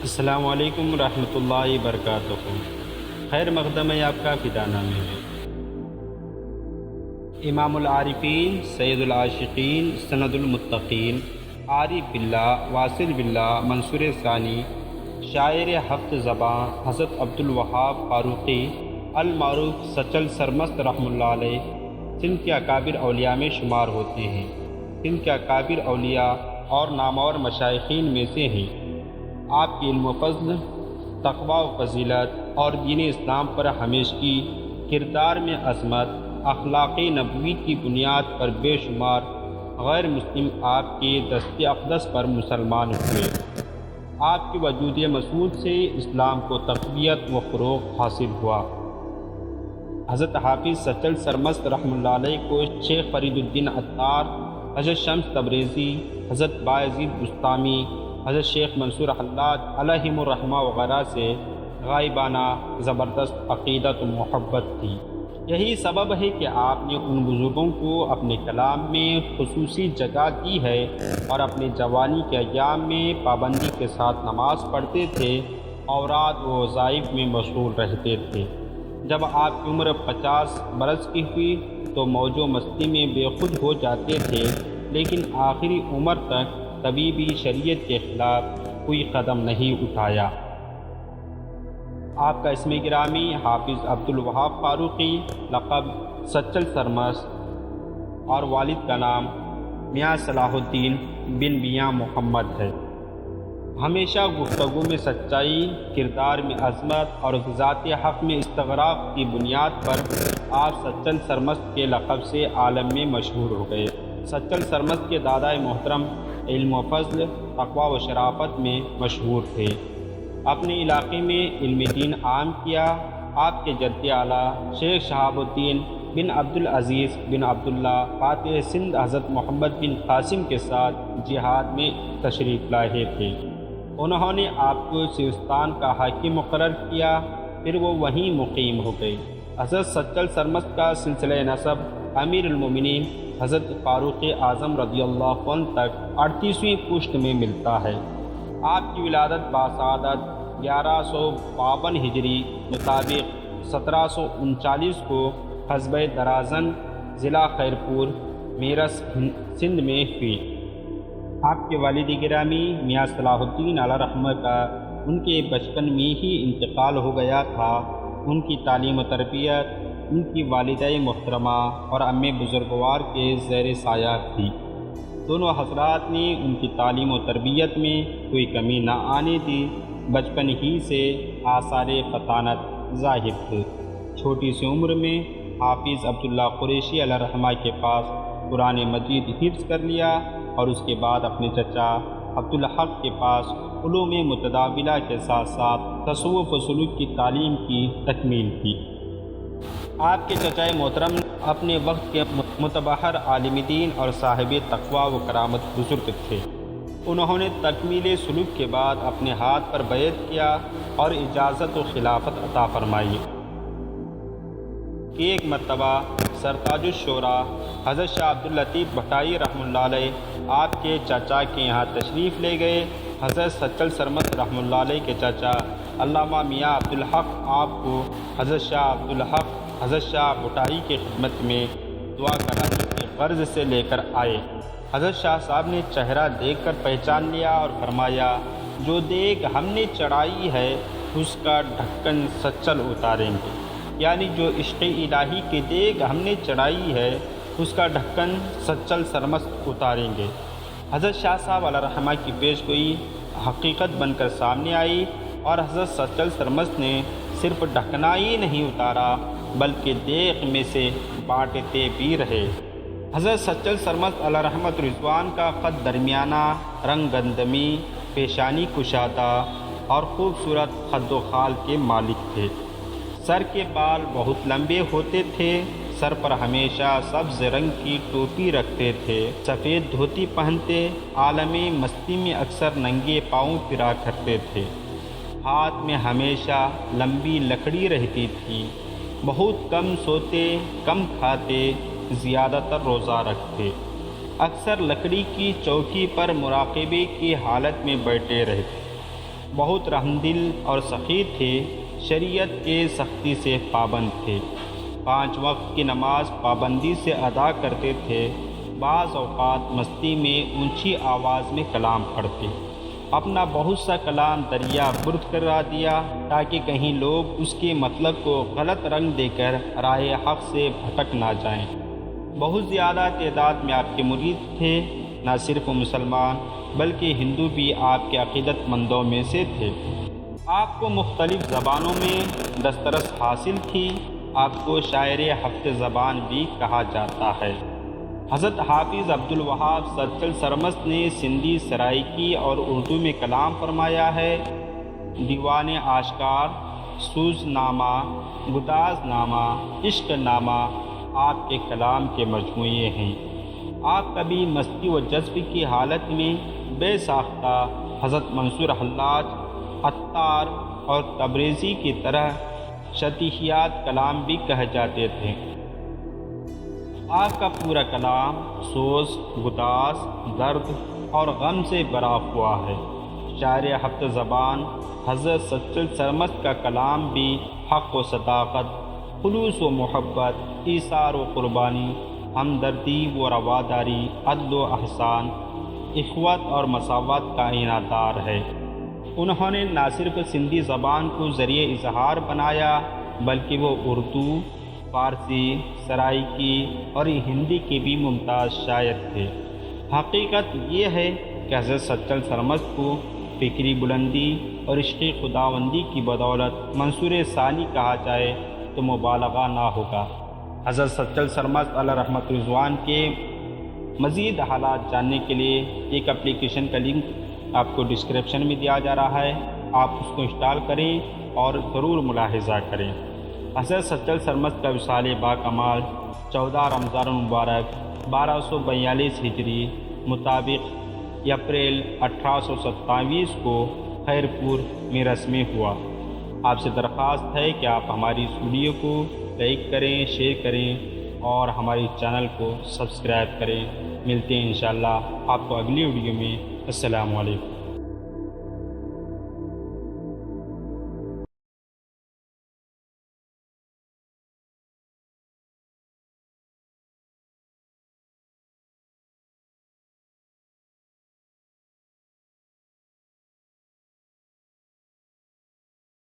السلام علیکم ورحمۃ اللہ وبرکاتہ۔ خیر مقدم ہے آپ کا فدانہ میں ہے۔ امام العارفین، سید العاشقین، سند المتقین، عارف باللہ، واصل باللہ، منصور ثانی، شاعر ہفت زباں حضرت عبدالوہاب فاروقی المعروف سچل سرمست رحمۃ اللہ علیہ سندھ کے اکابر اولیاء میں شمار ہوتے ہیں۔ سندھ کے اکابر اولیاء اور نامور مشائخین میں سے ہیں۔ آپ کی علم و فضل، تقوی و فضیلت اور دین اسلام پر ہمیشگی، کردار میں عظمت، اخلاق نبوی کی بنیاد پر بے شمار غیر مسلم آپ کے دست اقدس پر مسلمان ہوئے۔ آپ کے وجود مسعود سے اسلام کو تقویت و فروغ حاصل ہوا۔ حضرت حافظ سچل سرمست رحمۃ اللہ علیہ کو شیخ فرید الدین عطار، حضرت شمس تبریزی، حضرت بایزید بسطامی، حضرت شیخ منصور حلاج علیہم الرحمہ وغیرہ سے غائبانہ زبردست عقیدت و محبت تھی۔ یہی سبب ہے کہ آپ نے ان بزرگوں کو اپنے کلام میں خصوصی جگہ دی ہے اور اپنے جوانی کے ایام میں پابندی کے ساتھ نماز پڑھتے تھے، اوراد و وظائف میں مشغول رہتے تھے۔ جب آپ کی عمر 50 برس کی ہوئی تو موج و مستی میں بے خود ہو جاتے تھے، لیکن آخری عمر تک کبھی بھی شریعت کے خلاف کوئی قدم نہیں اٹھایا۔ آپ کا اسم گرامی حافظ عبدالوہاب فاروقی، لقب سچل سرمست، اور والد کا نام میاں صلاح الدین بن میاں محمد ہے۔ ہمیشہ گفتگو میں سچائی، کردار میں عظمت اور ذات حق میں استغراق کی بنیاد پر آپ سچل سرمست کے لقب سے عالم میں مشہور ہو گئے۔ سچل سرمست کے دادائے محترم علم و فضل، تقوی و شرافت میں مشہور تھے۔ اپنے علاقے میں علم دین عام کیا۔ آپ کے جد اعلیٰ شیخ شہاب الدین بن عبدالعزیز بن عبداللہ فاتح سندھ حضرت محمد بن قاسم کے ساتھ جہاد میں تشریف لائے تھے۔ انہوں نے آپ کو سیستان کا حاکم مقرر کیا، پھر وہ وہیں مقیم ہو گئے۔ حضرت سچل سرمست کا سلسلہ نسب امیر المومنین حضرت فاروق اعظم رضی اللہ عنہ تک 38ویں پشت میں ملتا ہے۔ آپ کی ولادت باسعادت 1152 ہجری مطابق 1739 کو قصبہ درازن، ضلع خیرپور، میرس، سندھ میں ہوئی۔ آپ کے والد گرامی میاں صلاح الدین علیہ رحمہ کا ان کے بچپن میں ہی انتقال ہو گیا تھا۔ ان کی تعلیم و تربیت ان کی والدہ محترمہ اور ام بزرگوار کے زیر سایہ تھی۔ دونوں حضرات نے ان کی تعلیم و تربیت میں کوئی کمی نہ آنے دی۔ بچپن ہی سے آثار فطانت ظاہر تھے۔ چھوٹی سی عمر میں حافظ عبداللہ قریشی علیہ رحمہ کے پاس قرآن مجید حفظ کر لیا اور اس کے بعد اپنے چچا عبدالحق کے پاس علوم متداولہ کے ساتھ ساتھ تصوف و سلوک کی تعلیم کی تکمیل کی۔ آپ کے چچا محترم اپنے وقت کے متبحر عالم دین اور صاحب تقوی و کرامت بزرگ تھے۔ انہوں نے تکمیل سلوک کے بعد اپنے ہاتھ پر بیعت کیا اور اجازت و خلافت عطا فرمائی کہ ایک مرتبہ سرتاج الشورا حضرت شاہ عبداللطیف بھٹائی رحمۃ اللہ علیہ آپ کے چاچا کے یہاں تشریف لے گئے۔ حضرت سچل سرمست رحمۃ اللہ علیہ کے چاچا علامہ میاں عبدالحق آپ کو حضرت شاہ عبدالحق حضرت شاہ بھٹائی کی خدمت میں دعا کرانے کے غرض سے لے کر آئے۔ حضرت شاہ صاحب نے چہرہ دیکھ کر پہچان لیا اور فرمایا، جو دیگ ہم نے چڑھائی ہے اس کا ڈھکن سچل اتاریں گے، یعنی جو عشق الہی کی دیگ ہم نے چڑھائی ہے اس کا ڈھکن سچل سرمست اتاریں گے۔ حضرت شاہ صاحب علیہ رحمہ کی پیش گوئی حقیقت بن کر سامنے آئی اور حضرت سچل سرمست نے صرف ڈھکنا ہی نہیں اتارا بلکہ دیگ میں سے بانٹتے بھی رہے۔ حضرت سچل سرمست علیہ رحمۃ رضوان کا قد درمیانہ، رنگ گندمی، پیشانی کشادہ اور خوبصورت خد و خال کے مالک تھے۔ سر کے بال بہت لمبے ہوتے تھے، سر پر ہمیشہ سبز رنگ کی ٹوپی رکھتے تھے، سفید دھوتی پہنتے، عالم مستی میں اکثر ننگے پاؤں پھرا کرتے تھے۔ ہاتھ میں ہمیشہ لمبی لکڑی رہتی تھی، بہت کم سوتے، کم کھاتے، زیادہ تر روزہ رکھتے۔ اکثر لکڑی کی چوکی پر مراقبے کی حالت میں بیٹھے رہتے، بہت رحمدل اور سخی تھے، شریعت کے سختی سے پابند تھے، 5 وقت کی نماز پابندی سے ادا کرتے تھے، بعض اوقات مستی میں اونچی آواز میں کلام پڑھتے، اپنا بہت سا کلام دریا برد کرا دیا تاکہ کہیں لوگ اس کے مطلب کو غلط رنگ دے کر راہ حق سے بھٹک نہ جائیں۔ بہت زیادہ تعداد میں آپ کے مرید تھے، نہ صرف مسلمان بلکہ ہندو بھی آپ کے عقیدت مندوں میں سے تھے۔ آپ کو مختلف زبانوں میں دسترس حاصل تھی، آپ کو شاعر ہفت زبان بھی کہا جاتا ہے۔ حضرت حافظ عبدالوہاب سچل سرمست نے سندھی سرائکی اور اردو میں کلام فرمایا ہے۔ دیوان آشکار، سوز نامہ، گداز نامہ، عشق نامہ آپ کے کلام کے مجموعے ہیں۔ آپ کبھی مستی و جذب کی حالت میں بے ساختہ حضرت منصور حلاج، عطار اور تبریزی کی طرح شطیحیات کلام بھی کہہ جاتے تھے۔ آپ کا پورا کلام سوز، گداز، درد اور غم سے بھرا ہوا ہے۔ شاعر ہفت زبان حضرت سچل سرمست کا کلام بھی حق و صداقت، خلوص و محبت، ایثار و قربانی، ہمدردی و رواداری، عدل و احسان، اخوت اور مساوات کا اعانتدار ہے۔ انہوں نے نہ صرف سندھی زبان کو ذریعہ اظہار بنایا بلکہ وہ اردو، فارسی، سرائکی اور ہندی کے بھی ممتاز شاعر تھے۔ حقیقت یہ ہے کہ حضرت سچل سرمست کو فکری بلندی اور عشق خداوندی کی بدولت منصور ثانی کہا جائے تو مبالغہ نہ ہوگا۔ حضرت سچل سرمست علیہ رحمت رضوان کے مزید حالات جاننے کے لیے ایک اپلیکیشن کا لنک آپ کو ڈسکرپشن میں دیا جا رہا ہے، آپ اس کو انسٹال کریں اور ضرور ملاحظہ کریں۔ حضرت سچل سرمست کا وصال با کمال 14 رمضان المبارک 1242 ہجری مطابق اپریل 1827 کو خیر پور میں رسمی ہوا۔ آپ سے درخواست ہے کہ آپ ہماری اس ویڈیو کو لائک کریں، شیئر کریں اور ہماری چینل کو سبسکرائب کریں۔ ملتے ہیں انشاءاللہ آپ کو اگلی ویڈیو میں۔ السلام علیکم۔